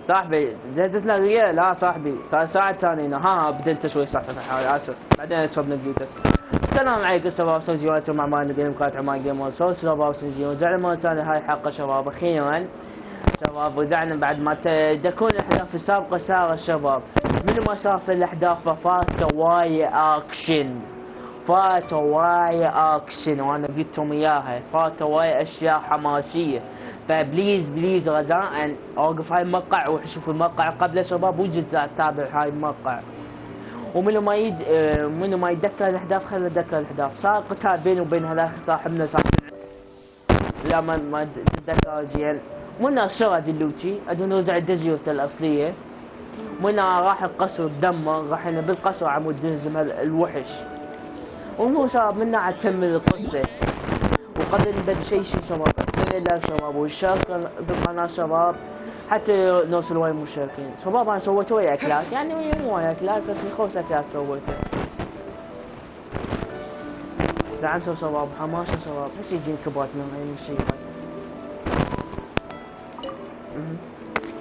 صاحبي دزت لك هي لا صاحبي صار ساعة ثانية ها بدلت شوي صح اسف بعدين صبنا بيوتك. السلام عليكم شباب سوزيواتكم مع مان جيم قاطع مع جيم صوت شباب سوزيو زعل ما سال هاي حلقة شباب اخيرا شباب وزعلنا بعد ما تكون الاحداث السابقة صار الشباب من ما صار في الاحداث ففات واي اكشن وانا قلتهم اياها فات واي اشياء حماسية فبليز رجاء اوقف هاي المقطع وشوف المقطع قبل شباب وجد تتابع هاي المقطع ومنو ما يتذكر الاحداث خلينا نتذكر الاحداث. صار قتال بيني وبين هذاك صاحبنا لا ما تتذكر زين منا شرد اللوتي ادو نرجع الدزيوت الاصليه منا راح القصر دمر راح بالقصر عمود نهزم الوحش ومو شباب منا عتم القصه وقبل نبدا شيء شباب اتمنى لك شباب والشارك بالقناه شباب حتى نوصل وين مشاركين شباب. انا سويت ويا اكلات يعني مو ويا اكلات بس خوش اكلات سويتها دعمتوا شباب حماسه شباب بس يجين كبات من هاي الشيء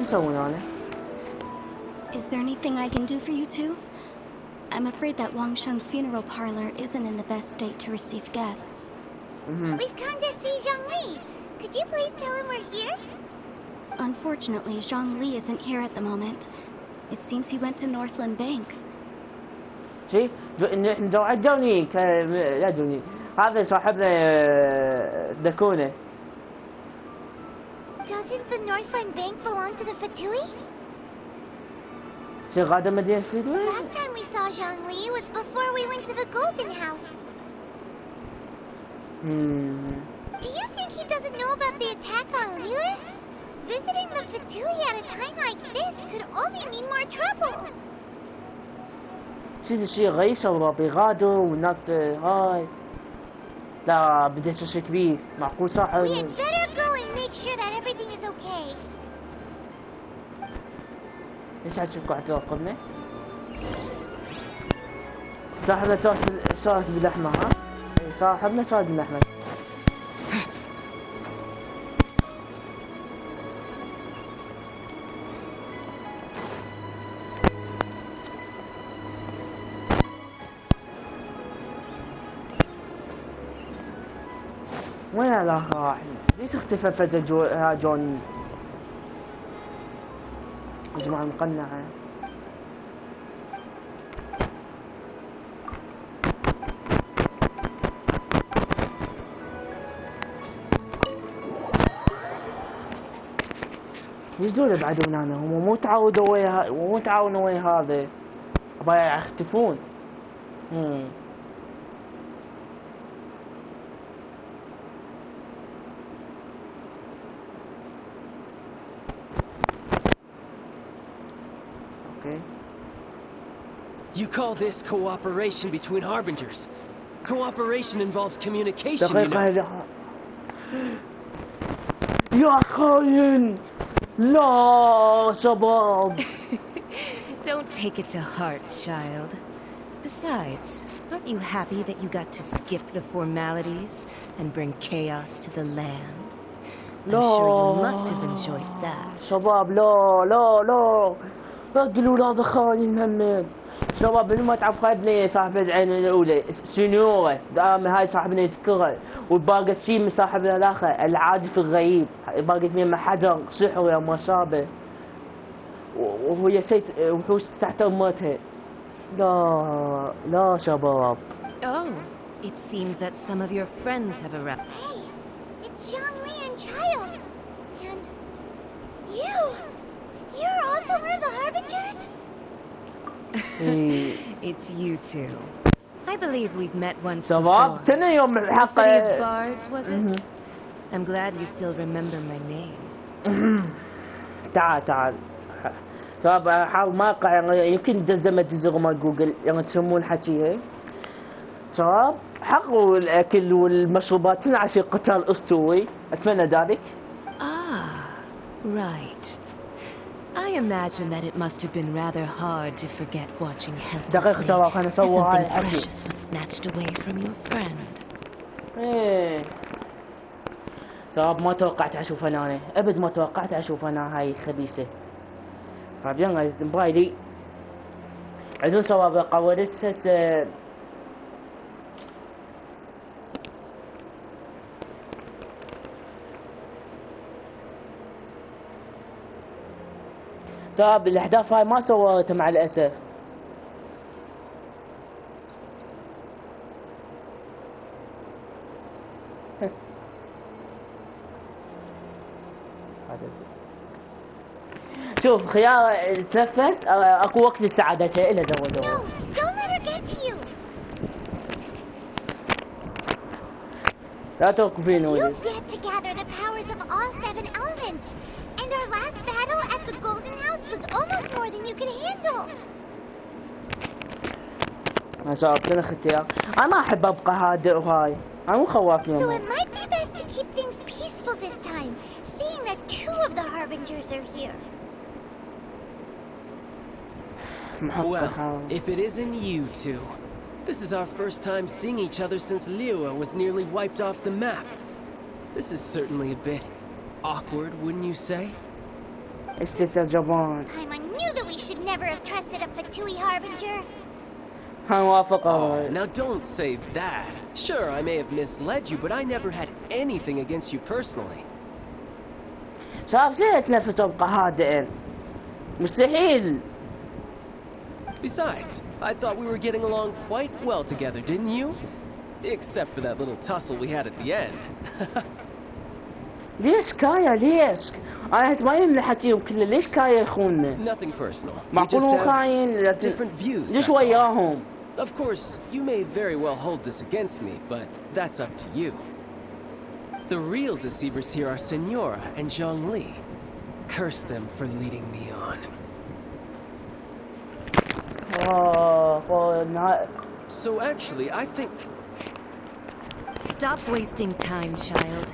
يسوون انا. Is there anything I can do for you two? I'm afraid that Wangsheng funeral parlor isn't in the best state to receive guests. We've come to see Zhongli. Could you please tell him we're here? Unfortunately, Zhongli isn't here at the moment. It seems he went to Northland Bank. شي نحن جوني لا جوني هذا صاحبنا دكونه. Doesn't the Northland Bank belong to the Fatui? شي غادة مدينة فيدوي؟ Last time we saw Zhongli was before we went to the Golden House. Do you think he doesn't know about the attack on Lila? Visiting the Fatui at a time like this could only mean more trouble. شي غريب شباب يغادوا والناس هاي لا بدي شي كبير معقول صح. We had better go and make sure that everything is okay. ليش عشان قاعد تراقبنا؟ صاحبنا صارت باللحمة ها؟ صاحبنا صارت باللحمة. وين الاخ راح؟ ليش اختفى فجأة جوني؟ يا جماعة مقنعة. ايش دول بعدون انا هم مو تعاونوا ويا هذا ابا يختفون. You call this cooperation between harbingers? Cooperation involves communication, you know. يا خاين لا شباب. Don't take it to heart, child. Besides, aren't you happy that you got to skip the formalities and bring chaos to the land? I'm sure you must have enjoyed that. شباب لا قالوا هذا خاين همين شباب من ما تعرف هاي بنية صاحب العين الأولى سنورة دائما هاي صاحبنا يذكرها والباقي شي من صاحبنا الآخر العازف الغريب باقي اثنين مع حجر سحر يا ما شابه وهي شيء وحوش تحت أمتها. لا شباب. Oh, it seems that some of your friends have arrived. Hey, it's Zhongli and Child. And you're also one of the harbingers? It's you two. I believe we've met once شباب before. تنا يوم The الحلقة. City of Bards, was it? I'm glad you still remember my name. تعال شباب حاول موقع يمكن دزمة مال جوجل يعني تسمون حكيها شباب حقوا الأكل والمشروبات عشان قتال أسطوري أتمنى ذلك. Right. I imagine that it must have been rather hard to forget watching helplessly as something precious was snatched away from your friend. شباب ما توقعت أشوف أنا أبد ما توقعت أشوف أنا هاي خبيثة بعدين موبايلي عدو سوابق ورسس سبب الاحداث هاي ما صورتها مع الاسف. شوف خيار تنفس اكو وقت لسعادتها الى دور. No, don't let her get to you. لا توقفين ولد. You've yet to gather the powers of all 7 elements, and our last battle at the Golden House was almost more than you could handle. ما صارت لنا اختيار. انا ما احب ابقى هادئ وهاي. انا مو خواف So منهم. it might be best to keep things peaceful this time, seeing that 2 of the Harbingers are here. Well, if it isn't you two. This is our first time seeing each other since Liua was nearly wiped off the map. This is certainly a bit awkward, wouldn't you say? استتجابان. Paimon knew that we should never have trusted a Fatui Harbinger. موافقة. Now don't say that. Sure, I may have misled you, but I never had anything against you personally. شباب زين اتنفس ابقى هادئ. مستحيل. Besides, I thought we were getting along quite well together, didn't you? Except for that little tussle we had at the end. ليش كايا ليش؟ أنا ما يمنع حكيهم كله ليش كايا يخوننا؟ Nothing personal. We معقول just هو have خاين different views. ليش that's all. وياهم؟ Of course, you may very well hold this against me, but that's up to you. The real deceivers here are Senora and Zhongli. Curse them for leading me on. So actually, I think... Stop wasting time, child.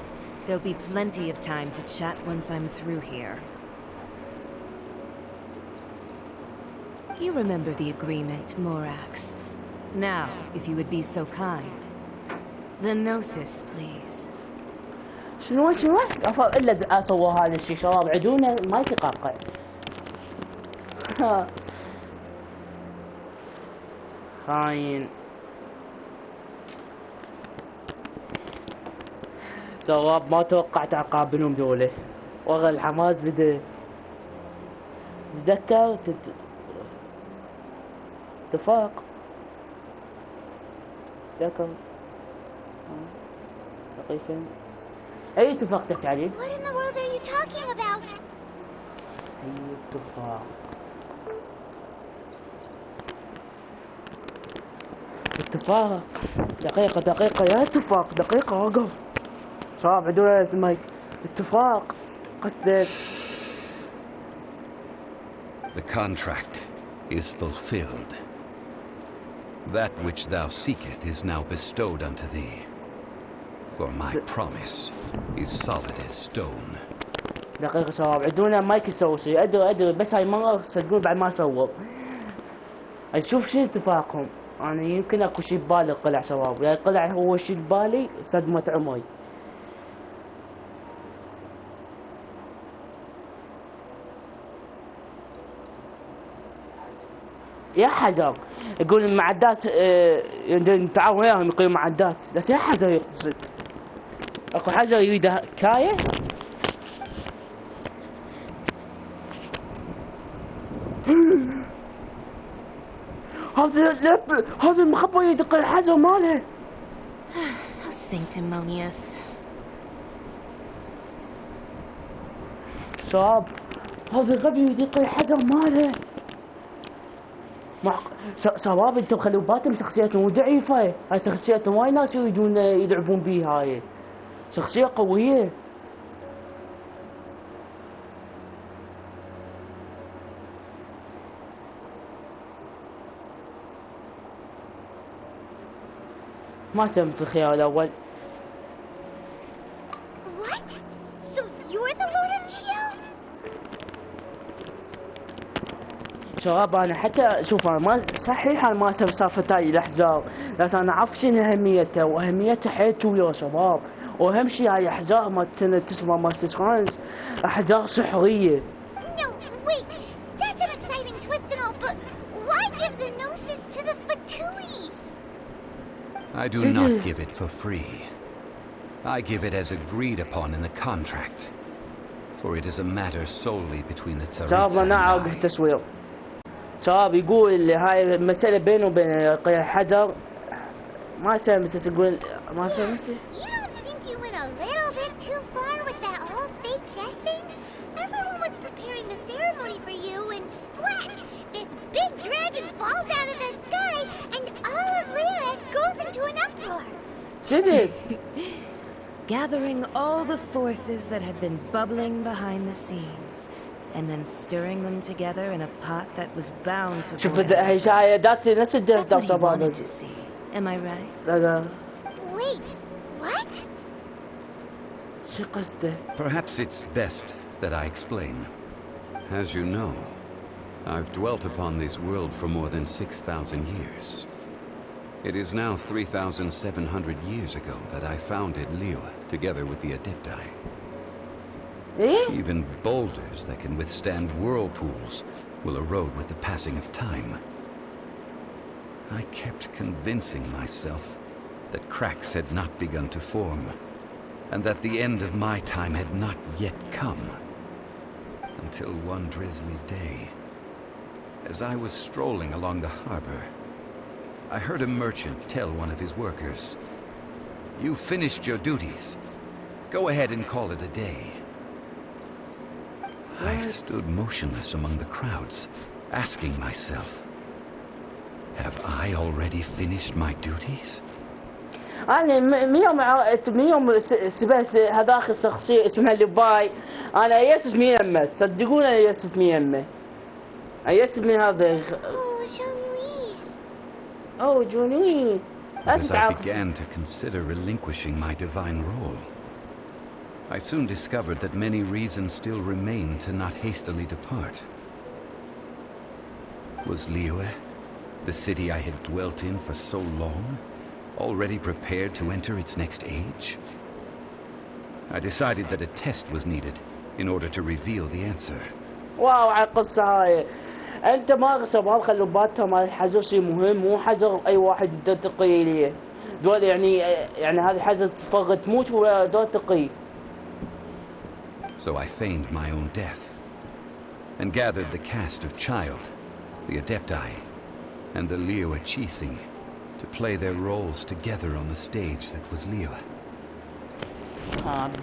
There'll be plenty of time to chat once I'm through here. You remember the agreement, Morax. Now, if you would be so kind. The Gnosis, please. شنو إلا سووا هذا الشيء شباب عدونا ما يتقاقع. خاين. شباب ما توقعت اقابلهم دولة. والله الحماس بدا. تذكر اتفاق. تذكر. دقيقة. أي اتفاق تحت عليه؟ What in the world are you talking about? أي اتفاق. اتفاق. دقيقة يا اتفاق دقيقة وقف. شباب عدونا المايك. اتفاق. قصدك. The contract is fulfilled. That which thou seeketh is now bestowed unto thee. For my promise is solid as stone. دقيقة شباب عدونا مايك يسوي شيء أدري بس هاي مرة صدقون بعد ما سووا. أشوف شو اتفاقهم. أنا يمكن أكو شيء ببالي طلع شباب، يعني طلع هو شيء ببالي صدمة عمري. يا حجر يقول المعدات نتعاون وياهم يقيموا معدات، بس يا حجر يقصد اكو حجر يريده كايه. هذا المخبر يدق الحجر ماله. How sanctimonious. شباب هذا الغبي يدق الحجر ماله. شباب انتم خلوا بالكم شخصيتهم ضعيفة، هاي شخصيتهم وايد ناس يريدون يلعبون بيها، هاي شخصية قوية. ما سمت الخيار الأول. What? So you're the Lord of Geo? شباب انا حتى شوف انا ما صحيح انا ما اسوي سالفة هاي الاحزاب، لكن انا اعرف شنو اهميتها، واهميتها حيل قوية يا شباب. واهم شيء هاي احزاب ما تسمى ماستر خانز، احزاب سحرية. No, wait! That's a But why give the Gnosis to the Fatui? I do not give it for free. I give it as agreed upon in the contract. For it is a matter solely between the شباب Tsaritsa and انا اوقف I. التصوير. شباب يقول اللي هاي المسألة بينه وبين حجر ما سامس يقول ما سامس. You don't think you went a little bit too far with that whole fake death thing? Everyone was preparing the ceremony for you and splat! This big dragon falls out of the sky and all of Lyra goes into an uproar. صدق. Gathering all the forces that had been bubbling behind the scenes, and then stirring them together in a pot that was bound to شوف boil. هي شاية نفس الدرس That's what he شباب. wanted to see. Am I right? لا Wait, what? شو قصده؟ Perhaps it's best that I explain. As you know, I've dwelt upon this world for more than 6,000 years. It is now 3,700 years ago that I founded Liyue together with the Adepti. إيه؟ Even boulders that can withstand whirlpools will erode with the passing of time. I kept convincing myself that cracks had not begun to form, and that the end of my time had not yet come. Until one drizzly day, as I was strolling along the harbor, I heard a merchant tell one of his workers, "You've finished your duties. Go ahead and call it a day." I stood motionless among the crowds, asking myself, have I already finished my duties? أنا من يوم سبت هذاك الشخصية اسمها لباي أنا يسف من يمه صدقوني أنا يسف من يمه يسف من هذا Oh, Zhongli. أوه جوني As I began to consider relinquishing my divine role, I soon discovered that many reasons still remained to not hastily depart. Was Liyue, the city I had dwelt in for so long, already prepared to enter its next age? I decided that a test was needed in order to reveal the answer. واو على القصة هاي أنت ما شباب خلوا بالكم هذا حجر شيء مهم مو حجر أي واحد يقدر تقي ليه دول يعني هذا حجر فقط تموت ولا دول تقي. So I feigned my own death and gathered the cast of Child, the Adepti, and the Liyue Chising to play their roles together on the stage that was Liyue.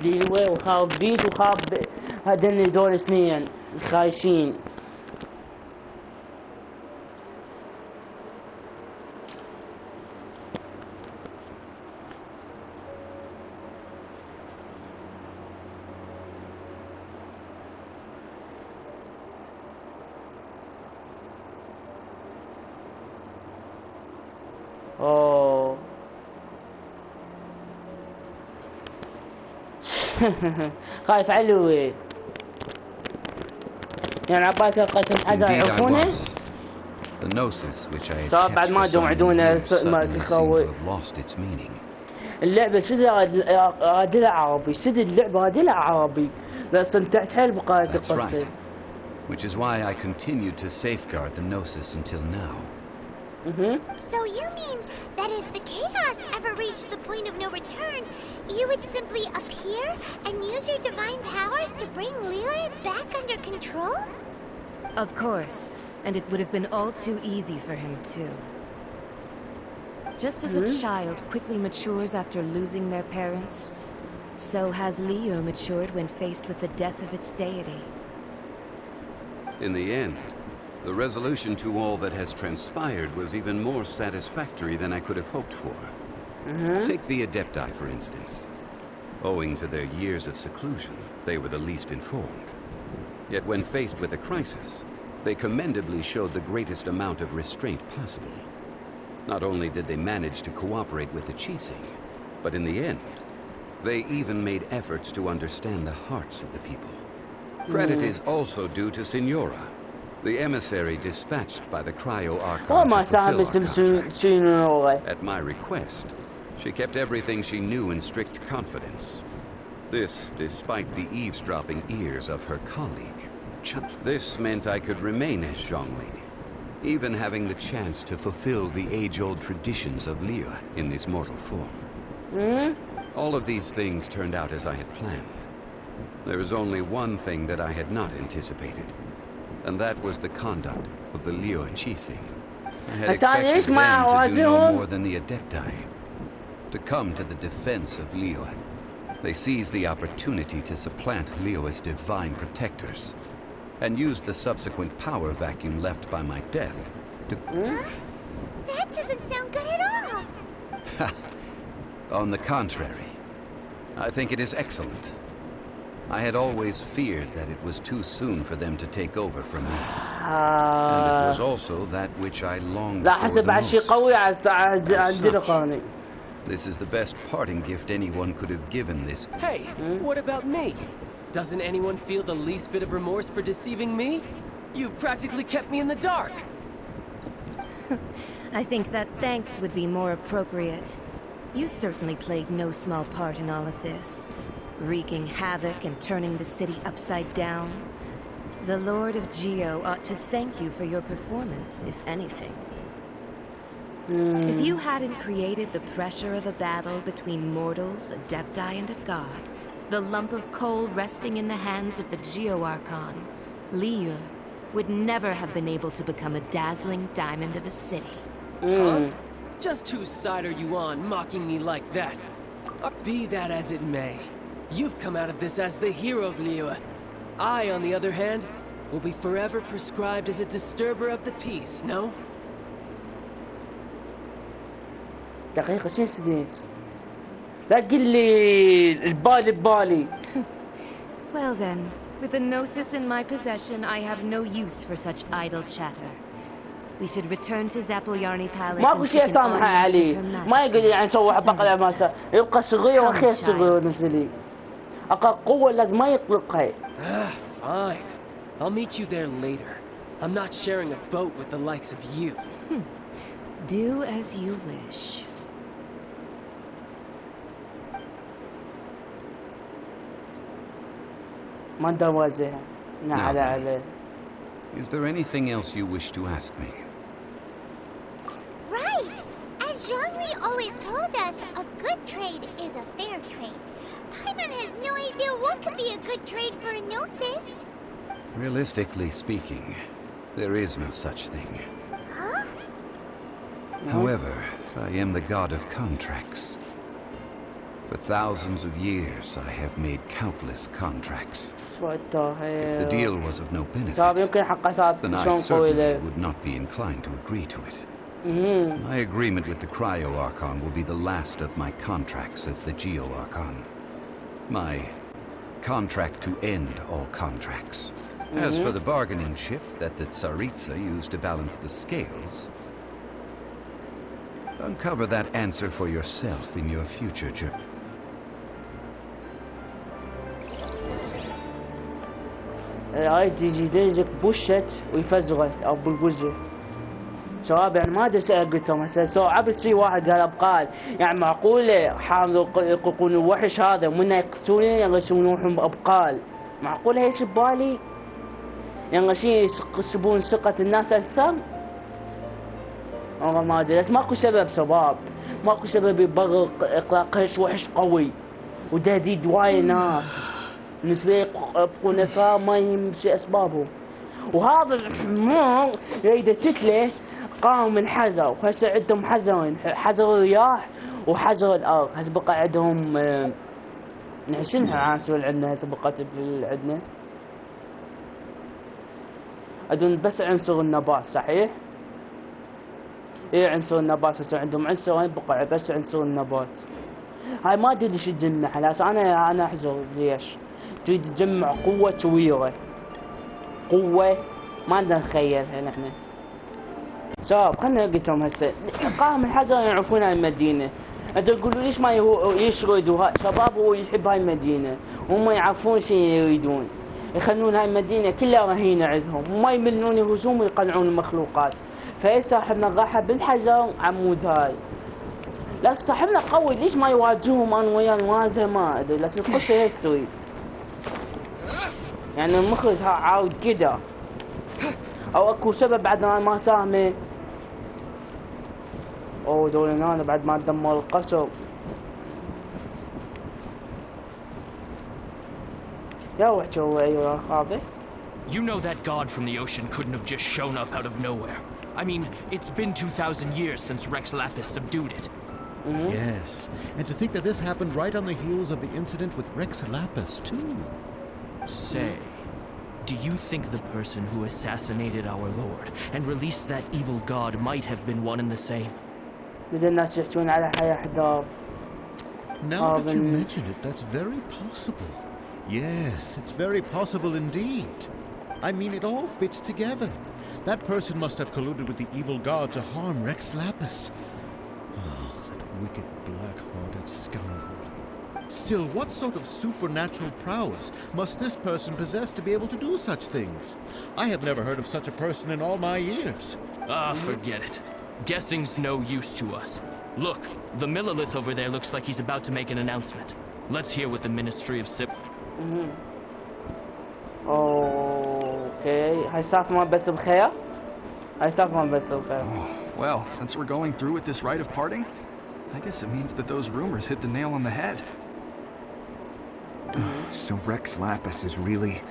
ليوي وخاب بيت وخاب هذين دول اثنين خايشين. اوه خايف علوي يعني عباس قسم حدا Indeed I يعرفونه. was. The gnosis which I had صار kept بعد ما for so many عدونا years suddenly seemed to تخوي have lost its meaning. اللعبة سد غادلة عربي سد اللعبة غادلة عربي لا استمتعت حيل بقراءة That's القصة. right. Which is why I continued to safeguard the gnosis until now. So you mean that if the chaos ever reached the point of no return, you would simply appear and use your divine powers to bring Lilith back under control? Of course, and it would have been all too easy for him too. Just as a child quickly matures after losing their parents, so has Liyue matured when faced with the death of its deity. In the end, the resolution to all that has transpired was even more satisfactory than I could have hoped for. Take the Adepti, for instance. Owing to their years of seclusion, they were the least informed. Yet when faced with a crisis, they commendably showed the greatest amount of restraint possible. Not only did they manage to cooperate with the Chising, but in the end, they even made efforts to understand the hearts of the people. Credit is also due to Signora, the emissary dispatched by the Cryo-Archon to fulfill our contract. At my request, she kept everything she knew in strict confidence. This despite the eavesdropping ears of her colleague. This meant I could remain as Zhongli, even having the chance to fulfill the age-old traditions of Liyue in this mortal form. All of these things turned out as I had planned. There is only one thing that I had not anticipated, and that was the conduct of the Liyue Chising. I had expected them to do no more than the Adepti, to come to the defense of Liyue. They seized the opportunity to supplant Liyue as divine protectors, and used the subsequent power vacuum left by my death to... That doesn't sound good at all! On the contrary, I think it is excellent. I had always feared that it was too soon for them to take over from me. And it was also that which I longed for the most. This is the best parting gift anyone could have given this. Hey, what about me? Doesn't anyone feel the least bit of remorse for deceiving me? You've practically kept me in the dark. I think that thanks would be more appropriate. You certainly played no small part in all of this, wreaking havoc and turning the city upside down. The Lord of Geo ought to thank you for your performance, if anything. If you hadn't created the pressure of a battle between mortals, Adepti, and a god, the lump of coal resting in the hands of the Geo-Archon, Liyue would never have been able to become a dazzling diamond of a city. Huh? Just whose side are you on, mocking me like that? Be that as it may, you've come out of this as the hero of Liyue. I, on the other hand, will be forever prescribed as a disturber of the peace, no? دقيقة شو سديت؟ لا قل لي البالي ببالي. Well then, with the Gnosis in my possession, I have no use for such idle chatter. We should return to Zapolyarny Palace ماكو شيء سامحة عليه. ما يقول لي يعني سوي بقلة مالته. يبقى صغير وخير صغير بالنسبة لي. أقل قوة لازم ما يطلقها. Fine. I'll meet you there later. I'm not sharing a boat with the likes of you. Do as you wish. ما ندوزها. نعم عليه. Is there anything else you wish to ask me? Right! As Zhongli always told us, a good trade is a fair trade. Paimon has no idea what could be a good trade for a Gnosis. Realistically speaking, there is no such thing. Huh? However, I am the god of contracts. For thousands of years, I have made countless contracts. If the deal was of no benefit, then I certainly would not be inclined to agree to it. My agreement with the Cryo-Archon will be the last of my contracts as the Geo-Archon. My contract to end all contracts. As for the bargaining chip that the Tsaritsa used to balance the scales, uncover that answer for yourself in your future journey. هاي تيجي ديزك بوشت ويفزغت او بالبوزه. شباب يعني ما ادري ايش قلت لهم هسه عبد شي واحد قال ابقال يعني معقوله حامل يقولون الوحش هذا ومنه يقتلونه يغسلونهم ابقال. معقوله هيش ببالي؟ يعني شي يسبون ثقة الناس هسه؟ والله ما ادري بس ماكو سبب شباب. ماكو سبب يبغى اطلاق هيش وحش قوي وتهديد وايد ناس. بالنسبة لي يبقون نصاب ما يمشي اسبابهم. وهذا الحمار يريد تتله قام من حذر وهسه عندهم حذرين حذر الرياح وحذر الارض. هسه بقى عندهم شنو عناصر عندنا هسه بقت عندنا عندهم بس عنصر النبات صحيح؟ ايه عنصر النبات هسه عندهم عنصرين بقى بس عنصر النبات. هاي ما ادري ليش تجمع هسه انا احذر ليش تريد تجمع قوة كبيرة قوة ما نقدر نتخيلها نحن. شباب خلنا قلت لهم هسه قام الحذر يعرفون هاي المدينة. انتوا تقولوا ليش ما يشردوا شباب هو يحب هاي المدينة وهم يعرفون شو يريدون يخلون هاي المدينة كلها رهينة عندهم وما يملون الهجوم ويقلعون المخلوقات. فايش صاحبنا ضحى بالحذر عمود هاي. لا صاحبنا قوي ليش ما يواجههم انا وياه نواجهه ما ادري. لكن القصة ايش تريد؟ يعني المخرج عاود كده او اكو سبب بعد انا ما سامي. اوه دول هنا بعد ما دمر القصر. يا وحش هو ايوه خاطي. You know that god from the ocean couldn't have just shown up out of nowhere. I mean, it's been 2,000 years since Rex Lapis subdued it. Yes, and to think that this happened right on the heels of the incident with Rex Lapis, too. Say, do you think the person who assassinated our lord and released that evil god might have been one and the same? Now that you mention it, that's very possible. Yes, it's very possible indeed. I mean, it all fits together. That person must have colluded with the evil god to harm Rex Lapis. Oh, that wicked, black-hearted scoundrel. Still, what sort of supernatural prowess must this person possess to be able to do such things? I have never heard of such a person in all my years. Ah, forget it. Guessing's no use to us. Look, the Millilith over there looks like he's about to make an announcement. Let's hear what the Ministry of Sip... Okay, هاي صار ما بس بخير. هاي صار ما بس بخير. Well, since we're going through with this rite of parting, I guess it means that those rumors hit the nail on the head. So Rex Lapis is really...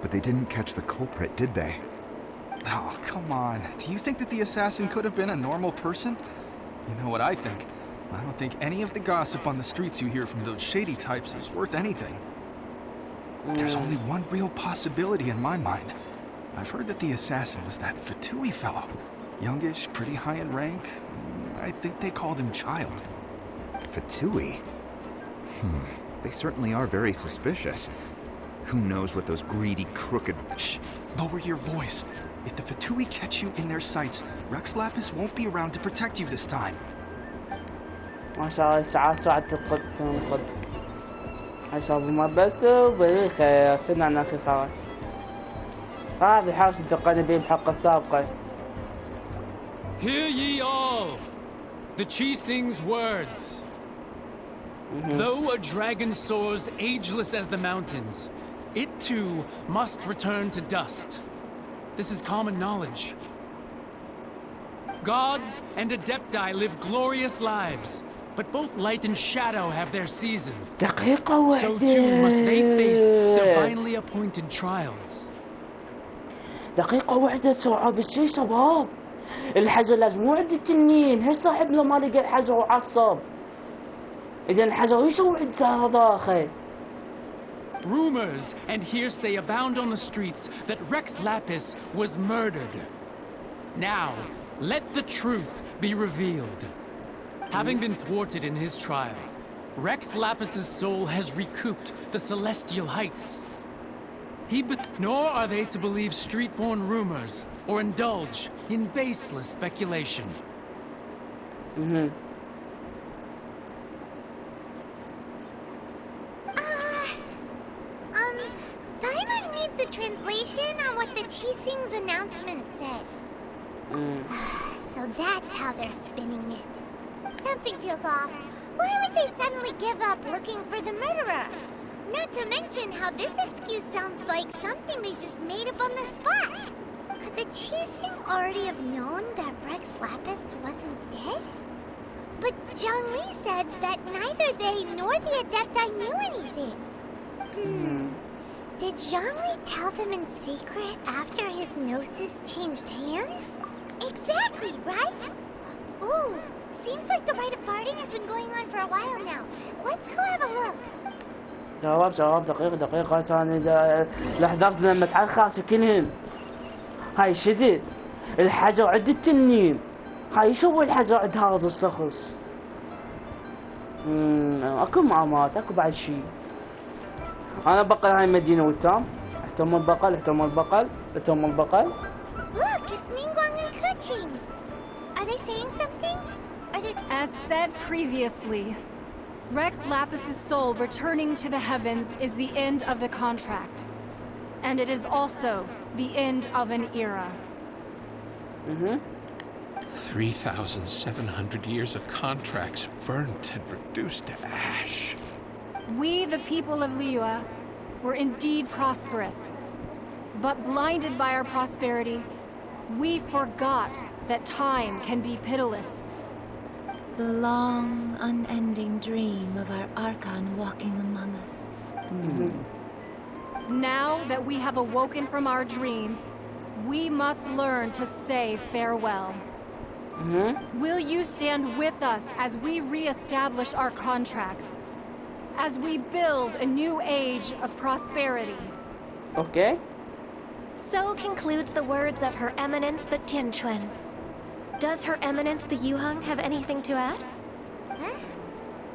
But they didn't catch the culprit, did they? Oh, come on. Do you think that the assassin could have been a normal person? You know what I think? I don't think any of the gossip on the streets you hear from those shady types is worth anything. There's only one real possibility in my mind. I've heard that the assassin was that Fatui fellow. Youngish, pretty high in rank. I think they called him Child. Fatui? They certainly are very suspicious. Who knows what those greedy, crooked... Shh! Lower your voice. If the Fatui catch you in their sights, Rex Lapis won't be around to protect you this time. ما شاء الله ساعات القد حسب ما بس بالخير سمعنا في خلاص هذه حاول تقني بيه الحلقة السابقة. Hear ye all, the Chising's words. Though a dragon soars ageless as the mountains, it too must return to dust. This is common knowledge. Gods and Adepti live glorious lives, but both light and shadow have their season. So too must they face divinely appointed trials. دقيقة واحدة صعب الشي شباب. الحجر لازم مو عند التنين، هي صاحبنا ما لقى الحجر وعصب. إذا الحجر ايش هو عند هذا أخي؟ Rumors and hearsay abound on the streets that Rex Lapis was murdered. Now, let the truth be revealed. Having been thwarted in his trial, Rex Lapis's soul has recouped the celestial heights. Nor are they to believe street-born rumors or indulge in baseless speculation. Paimon needs a translation on what the Chising's announcement said. So that's how they're spinning it. Something feels off. Why would they suddenly give up looking for the murderer? Not to mention how this excuse sounds like something they just made up on the spot. Could the Chising already have known that Rex Lapis wasn't dead? But Zhongli said that neither they nor the Adepti knew anything. Did Zhongli tell them in secret after his gnosis changed hands? Exactly, right? Ooh, seems like the rite of parting has been going on for a while now. Let's go have a look. جواب دقيقة ثانية لحظات لما تعال سكنين. هاي شديد. الحجر عند التنين. هاي شو الحجر عند هذا الشخص؟ اكو معامات اكو بعد شيء. انا بقل هاي المدينة والتام. احتمال بقل. Look, it's Ningguang and Kuching. Are they saying something? Are they... As said previously, Rex Lapis's soul returning to the heavens is the end of the contract. And it is also the end of an era. 3,700 years of contracts burnt and reduced to ash. We, the people of Liyue, were indeed prosperous. But blinded by our prosperity, we forgot that time can be pitiless. The long, unending dream of our Archon walking among us. Now that we have awoken from our dream, we must learn to say farewell. Will you stand with us as we re-establish our contracts? As we build a new age of prosperity? Okay. So concludes the words of Her Eminence the Tianquan. Does Her Eminence the Yuheng have anything to add? Huh?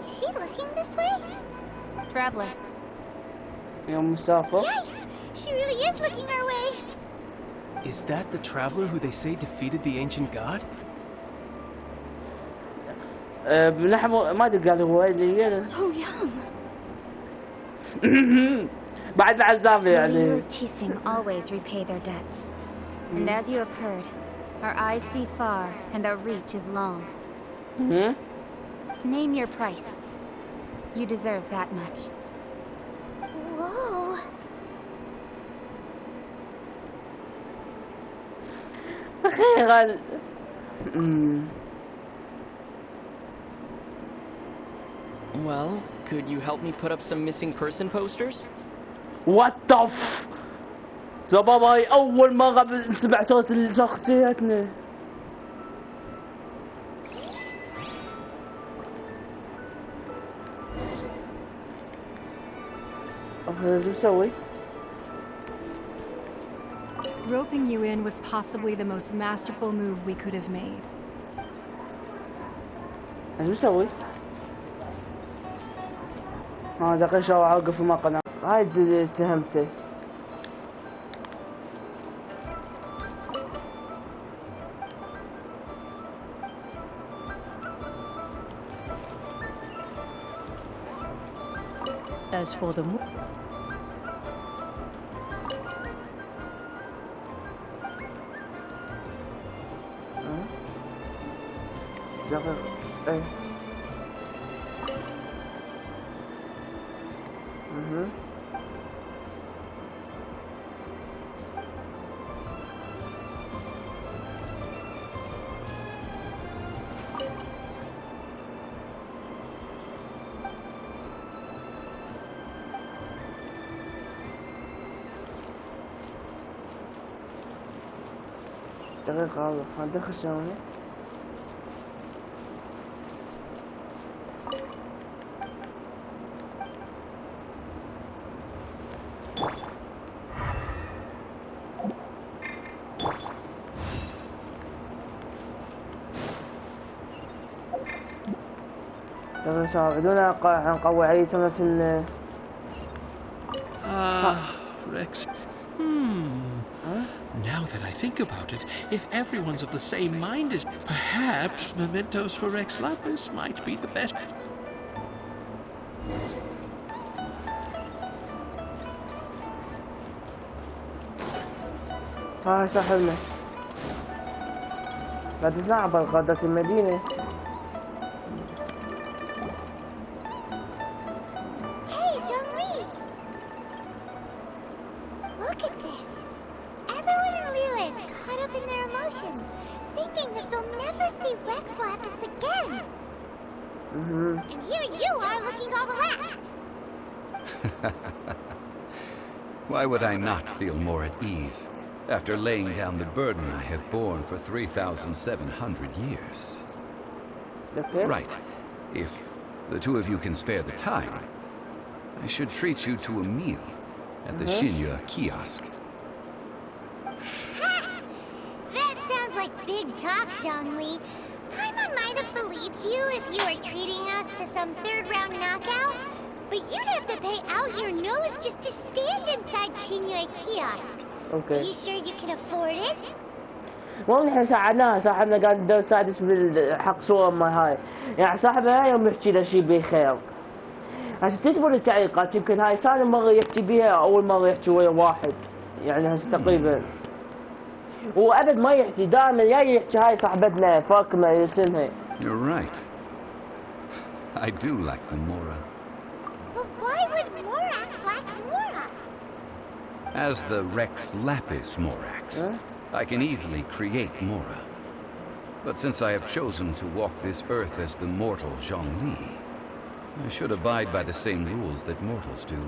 Is she looking this way? Traveler. يا مسافر. Yikes! She really is looking our way. Is that the traveler who they say defeated the ancient god? نحن ما ادري قال هو اللي So young. بعد العذاب The يعني. Qixing always repay their debts. And as you have heard, our eyes see far and our reach is long. Name your price. You deserve that much. Whoa. أخيرا. Well, could you help me put up some missing person posters? What the f... شباب هاي أول مرة بنسمع صوت شخصيتنا. شو نسوي؟ Roping you in was possibly the most masterful move we could have made. شو نسوي؟ دقيقة شو أوقف في المقنع. هاي اتهمته. As for the دقيقة. ايه. دقيقة هندخل شلون؟ دقيقة ساعدونا نقوي عيتنا في ال Rex. Now that I think about it, if everyone's of the same mind as perhaps mementos for Rex Lapis might be the best. صاحبنا بعد نعبر غادة المدينة. Hey, Zhongli! Look at this. Everyone in Liyue is caught up in their emotions, thinking that they'll never see Rex Lapis again. And here you are looking all relaxed. Why would I not feel more at ease after laying down the burden I have borne for 3,700 years? Okay. Right. If the two of you can spare the time, I should treat you to a meal at the Xinyue kiosk. That sounds like big talk, Zhongli. Paimon might have believed you if you were treating us to some third-round knockout, but you'd have to pay out your nose just to stand inside Xinyue kiosk. Okay. Are you sure you can afford it? مو الحين ساعدناها، صاحبنا قال بدنا نساعدك بالحق صورة ما هاي، يعني صاحبنا يوم يحكي له شي بخير. هسه تكبر التعليقات، يمكن هاي ثاني مرة يحكي بيها، أول مرة يحكي ويا واحد، يعني هسه تقريبا. وأبد ما يحكي، دائما يحكي هاي صاحبتنا فاطمة اسمها. You're right. I do like the Mora. But why would Morax lack Mora? As the Rex Lapis Morax, I can easily create Mora. But since I have chosen to walk this earth as the mortal Zhongli, I should abide by the same rules that mortals do.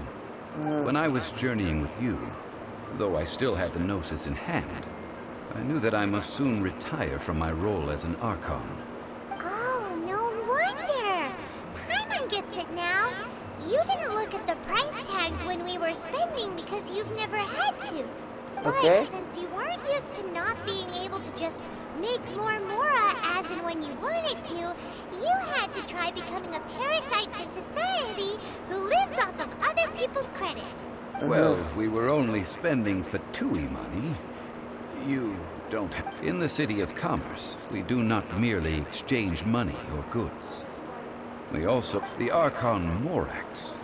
When I was journeying with you, though I still had the Gnosis in hand, I knew that I must soon retire from my role as an Archon. Oh, no wonder! Paimon gets it now. You didn't look at the price tags when we were spending because you've never had to. But since you weren't used to not being able to just make more Mora as and when you wanted to, you had to try becoming a parasite to society who lives off of other people's credit. Well, we were only spending Fatui money. You don't have... In the City of Commerce, we do not merely exchange money or goods. We also... The Archon Morax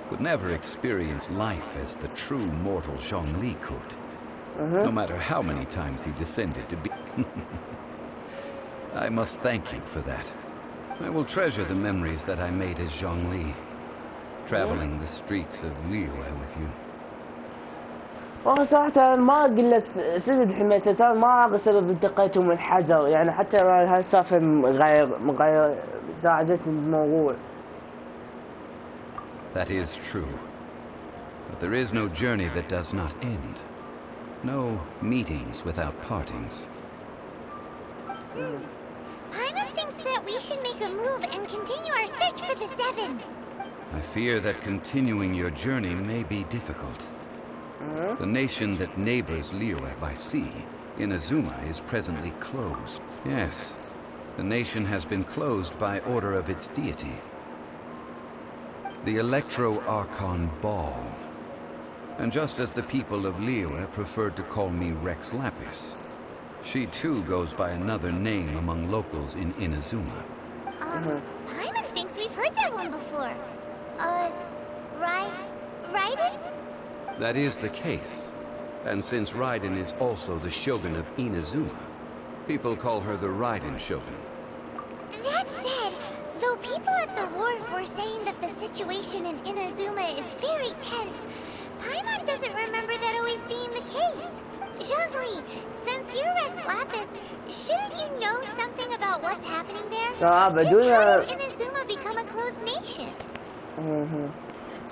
could never experience life as the true mortal Zhongli could. No matter how many times he descended to be... I must thank you for that. I will treasure the memories that I made as Zhongli, traveling the streets of Liyue with you. والله صراحة ما قلنا سدد حمايته ما بسبب انتقيته من حجر يعني حتى هالسالفة مغير زعجتني بالموضوع. That is true. But there is no journey that does not end. No meetings without partings. Paimon thinks that we should make a move and continue our search for the Seven. I fear that continuing your journey may be difficult. The nation that neighbors Liyue by sea, Inazuma, is presently closed. Yes, the nation has been closed by order of its deity. The Electro-Archon Ball. And just as the people of Liyue preferred to call me Rex Lapis, she too goes by another name among locals in Inazuma. Paimon thinks we've heard that one before. Raiden? That is the case. And since Raiden is also the Shogun of Inazuma, people call her the Raiden Shogun. That said, though people at the wharf were saying that the situation in Inazuma is very tense, Paimon doesn't remember that always being the case. Zhongli, since you're Rex Lapis, shouldn't you know something about what's happening there? Just how did Inazuma become a closed nation?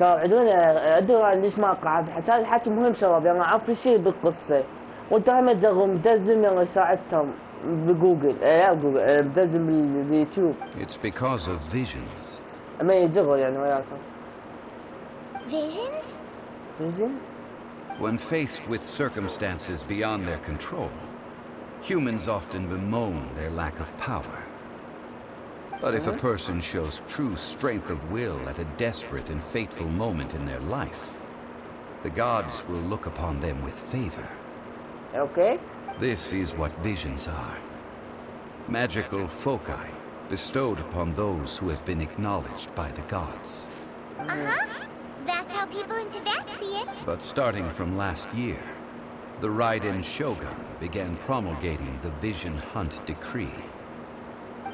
عندنا ليش ما قاعد حتى الحكي مهم شباب يعني اعرف كل شيء بالقصة وانت هم تزغم مدزم يعني ساعدتهم بجوجل لا جوجل مدزم باليوتيوب. It's because of visions. ما يجغل يعني وياكم. Visions? Vision? When faced with circumstances beyond their control, humans often bemoan their lack of power. But if a person shows true strength of will at a desperate and fateful moment in their life, the gods will look upon them with favor. Okay. This is what visions are. Magical foci bestowed upon those who have been acknowledged by the gods. That's how people in Teyvat see it. But starting from last year, the Raiden Shogun began promulgating the Vision Hunt Decree.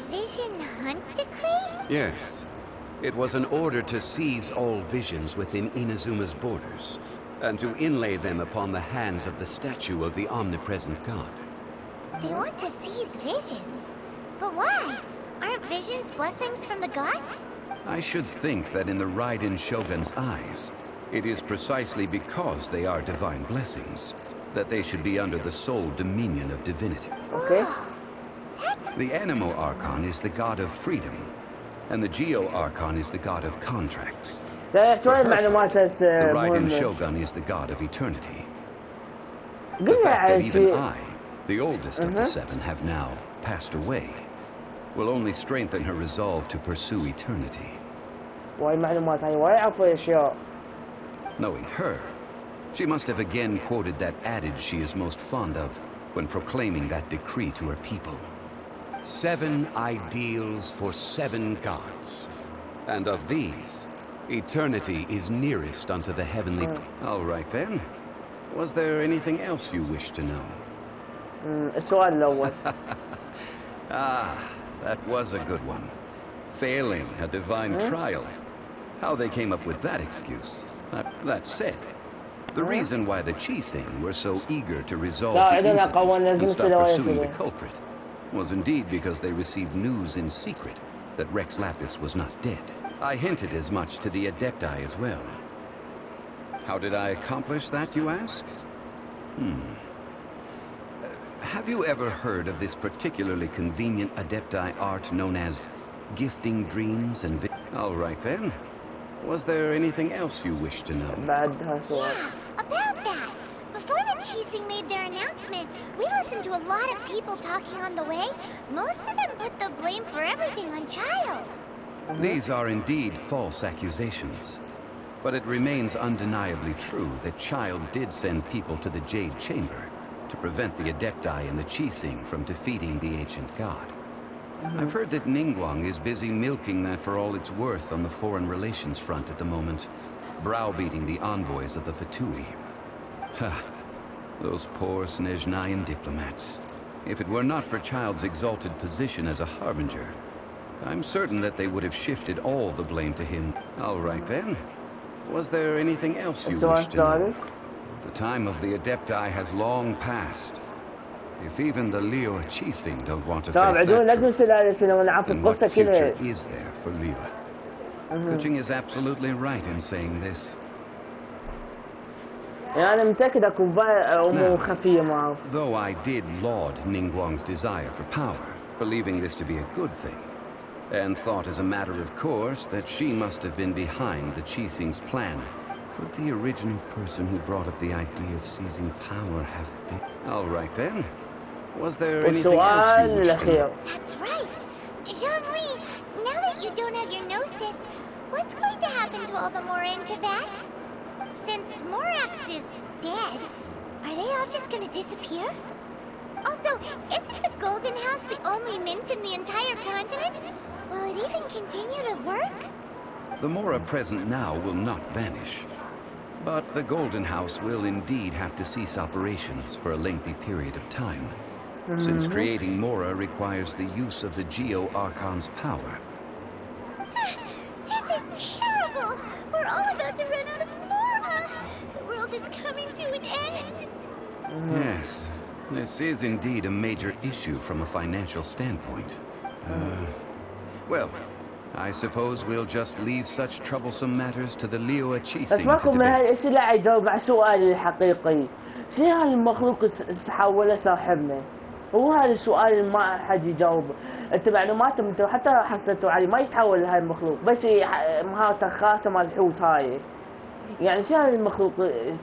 Vision Hunt Decree? Yes. It was an order to seize all visions within Inazuma's borders, and to inlay them upon the hands of the statue of the omnipresent god. They want to seize visions? But why? Aren't visions blessings from the gods? I should think that in the Raiden Shogun's eyes, it is precisely because they are divine blessings that they should be under the sole dominion of divinity. Okay. The Animo Archon is the god of freedom, and the Geo Archon is the god of contracts. For her part, the Raiden Shogun is the god of eternity. The fact that even I, the oldest of the seven, have now passed away, will only strengthen her resolve to pursue eternity. Knowing her, she must have again quoted that adage she is most fond of when proclaiming that decree to her people. 7 ideals for 7 gods. And of these, eternity is nearest unto the heavenly... All right then. Was there anything else you wish to know? That was a good one. Failing a divine trial. How they came up with that excuse. That said, The reason why the Censhin were so eager to resolve the incident and stop pursuing the culprit was indeed because they received news in secret that Rex Lapis was not dead. I hinted as much to the Adepti as well. How did I accomplish that, you ask? Have you ever heard of this particularly convenient Adepti art known as gifting dreams and All right then. Was there anything else you wish to know? Yeah, about that. Before the Censhin made their announcement, we listened to a lot of people talking on the way. Most of them put the blame for everything on Child. These are indeed false accusations. But it remains undeniably true that Child did send people to the Jade Chamber to prevent the Adepti and the Censhin from defeating the ancient god. I've heard that Ningguang is busy milking that for all it's worth on the foreign relations front at the moment, browbeating the envoys of the Fatui. Ha! Those poor Snezhnayan diplomats. If it were not for Child's exalted position as a harbinger, I'm certain that they would have shifted all the blame to him. All right then. Was there anything else you wish to know? The time of the Adepti has long passed. If even the Liyue Censhin don't want to face that truth, then what future is there for Liyue? Kuching is absolutely right in saying this. Now, though I did laud Ningguang's desire for power, believing this to be a good thing, and thought as a matter of course that she must have been behind the Censhin's plan, could the original person who brought up the idea of seizing power have been? All right then. Was there anything else you wished to know? That's right. Zhongli, now that you don't have your gnosis, what's going to happen to all the Mora in Tibet? Since Morax is dead, are they all just gonna disappear? Also, isn't the Golden House the only mint in the entire continent? Will it even continue to work? The Mora present now will not vanish. But the Golden House will indeed have to cease operations for a lengthy period of time, since creating Mora requires the use of the Geo-Archon's power. This is terrible! We're all about to run out of Mora! The world is coming to an end! Yes, this is indeed a major issue from a financial standpoint. Well, I suppose we'll just leave such troublesome matters to the Liyue Censhin to debate. الأسئلة عجاوب على سؤالي الحقيقي. شو هالمخلوق تحول صاحبنا؟ هو هذا السؤال اللي ما حد يجاوبه. انت معلوماتهم انت حتى حصلتوا عليه ما يتحول لهاي المخلوق، بس مهارته خاصة مال الحوت هاي. يعني شو هذا المخلوق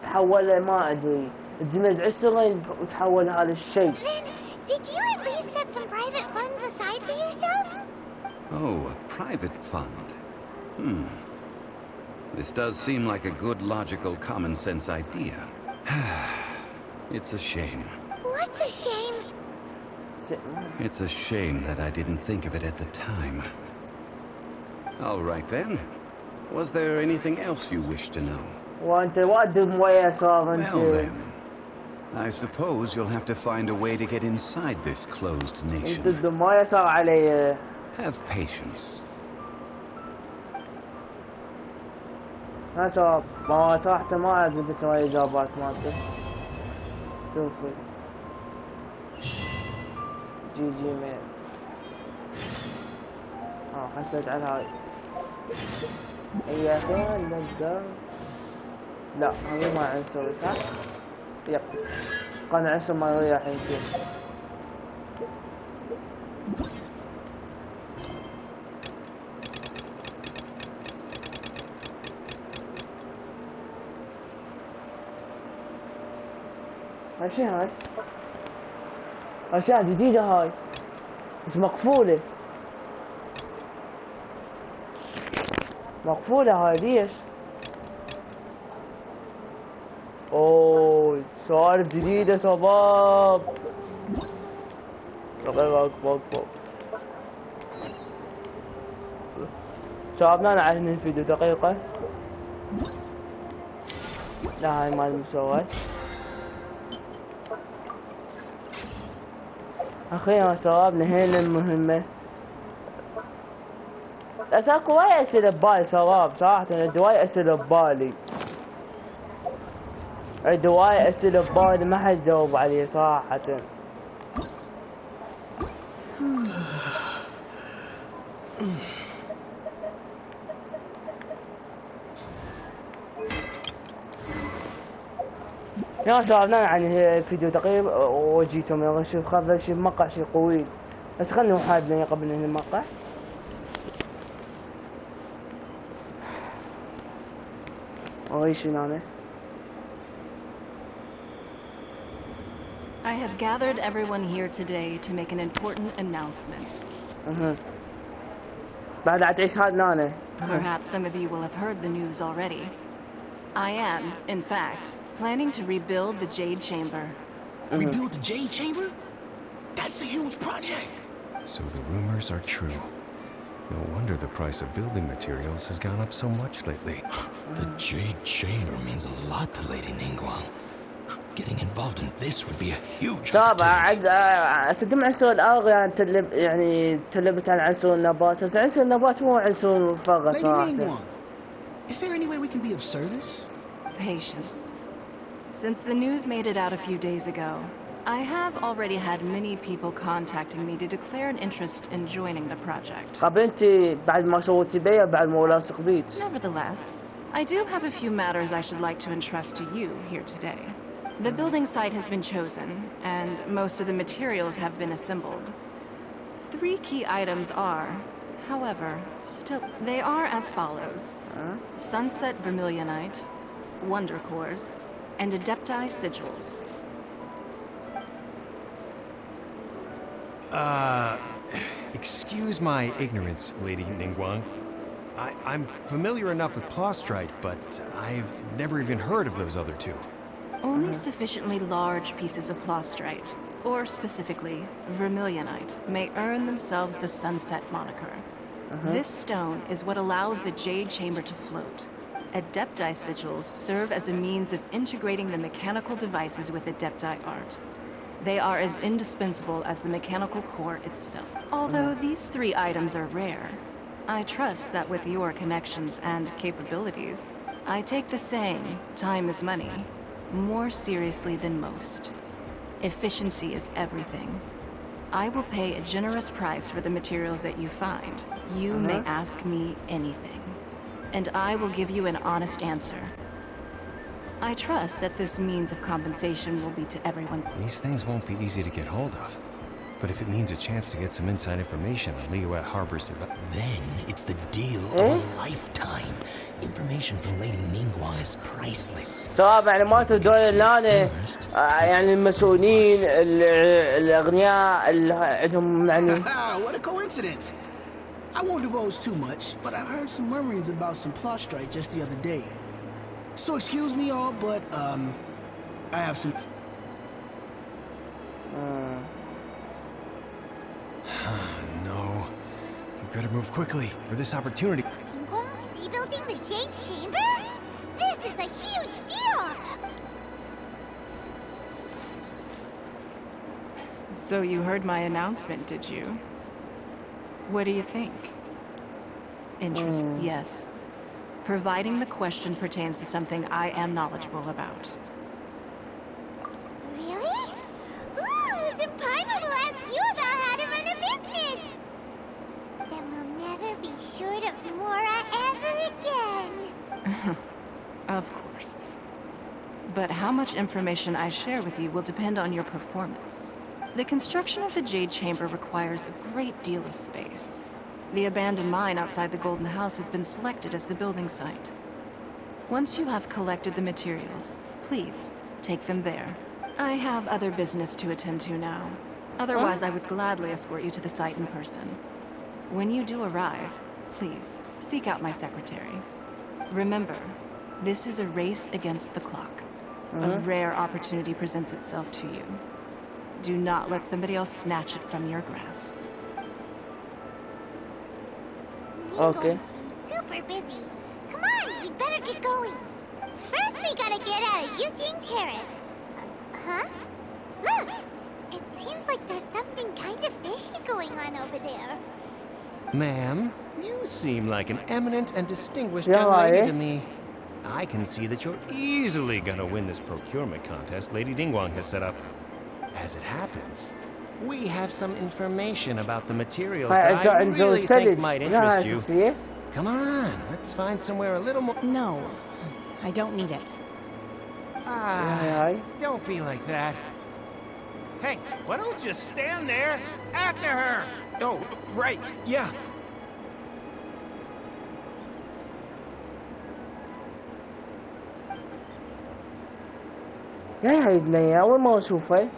تحول ما ادري. تزمز عسرين وتحول هذا الشيء. Did you at least set some private funds aside for yourself? Oh, a private fund. This does seem like a good, logical, common-sense idea. It's a shame. What's a shame? It's a shame that I didn't think of it at the time. All right then. Was there anything else you wish to know? Well then. I suppose you'll have to find a way to get inside this closed nation. Have patience. صراحة ما أعرف قلت ما الإجابات مالته. شوفي. جي ميل. حسيت على هاي. هي أخيرا نبدأ. لا هذا ما عنصر صح؟ يب. كان عنصر ما يريح يمكن. هاي أشياء جديدة هاي بس مقفولة هاي ليش؟ اوه سوالف جديدة شباب دقيقة شبابنا عشان الفيديو دقيقة لا هاي مال المسوات أخيرا شباب نهينا المهمة. بس اكو هواي أسئلة ببالي شباب صراحة هواي أسئلة ببالي. عندي هواي اسئله ببالي ما حد جاوب عليه صراحه. يا شباب يعني فيديو تقريبا وجيتم يلا نشوف هذا شيء مقطع شيء قوي، بس خلني وحدنا قبل هنا المقطع. ايش هنا؟ I have gathered everyone here today to make an important announcement. بعد عتعيش هذا أنا. Perhaps some of you will have heard the news already. I am, in fact, planning to rebuild the Jade Chamber. Rebuild the Jade Chamber? That's a huge project. So the rumors are true. No wonder the price of building materials has gone up so much lately. The Jade Chamber means a lot to Lady Ningguang. Getting involved in this would be a huge opportunity. أصدق عنصر الأرض يعني تلبت عن عنصر النبات، بس عنصر النبات مو عنصر فقط صراحة. Lady Ningguang, is there any way we can be of service? Patience. Since the news made it out a few days ago, I have already had many people contacting me to declare an interest in joining the project. طب أنت بعد ما سويتي بيا بعد ما ولاصق بيت. Nevertheless, I do have a few matters I should like to entrust to you here today. The building site has been chosen, and most of the materials have been assembled. 3 key items are, however, they are as follows. Sunset Vermilionite, Wonder Cores, and Adepti Sigils. Excuse my ignorance, Lady Ningguang. I'm familiar enough with Plostrite, but I've never even heard of those other two. Only sufficiently large pieces of Plostrite, or specifically Vermilionite, may earn themselves the Sunset moniker. This stone is what allows the Jade Chamber to float. Adepti Sigils serve as a means of integrating the mechanical devices with Adepti art. They are as indispensable as the mechanical core itself. Although these 3 items are rare, I trust that with your connections and capabilities, I take the saying, time is money, more seriously than most. Efficiency is everything. I will pay a generous price for the materials that you find. You may ask me anything, and I will give you an honest answer. I trust that this means of compensation will be to everyone. These things won't be easy to get hold of. But if it means a chance to get some inside information on Liyue Harbor's development... Then it's the deal of a lifetime. Information from Lady Ningguang is priceless. طبعا يعني ما تدول هنا يعني المسؤولين الأغنياء اللي عندهم يعني. What a coincidence. I won't divulge too much, but I heard some murmurings about some Plostrite just the other day. So excuse me all, but I have some... No. We better move quickly, or this opportunity... Ningguang's rebuilding the Jade Chamber? This is a huge deal! So you heard my announcement, did you? What do you think? Yes. Providing the question pertains to something I am knowledgeable about. Really? Ooh, then Paimon will ask you about how to run a business! Then we'll never be short of Mora ever again. Of course. But how much information I share with you will depend on your performance. The construction of the Jade Chamber requires a great deal of space. The abandoned mine outside the Golden House has been selected as the building site. Once you have collected the materials, please take them there. I have other business to attend to now. Otherwise, I would gladly escort you to the site in person. When you do arrive, please seek out my secretary. Remember, this is a race against the clock. A rare opportunity presents itself to you. Do not let somebody else snatch it from your grasp. Okay. Seems super busy. Come on, we better get going. First, we gotta get out of Eugene Terrace. Huh? Look! It seems like there's something kind of fishy going on over there. Ma'am, you seem like an eminent and distinguished young lady to me. I can see that you're easily gonna win this procurement contest Lady Ningguang has set up. As it happens, we have some information about the materials that I really think might interest you. Come on, let's find somewhere a little more... No, I don't need it. Don't be like that. Hey, why don't you stand there after her? Oh, right, yeah. يا عيدنا أول ما أشوفه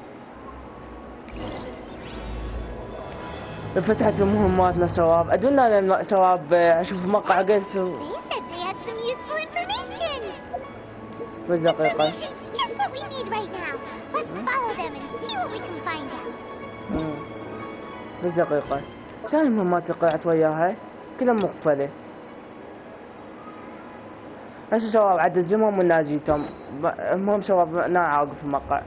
فتحت مهماتنا سواب أدونا سواب أشوف مقطع قلت بس دقيقة بس دقيقة شو المهمات اللي قلعت وياها كلها مقفلة هسه شباب عد الزمهم وناجيتهم المهم شباب نعاقب في المقطع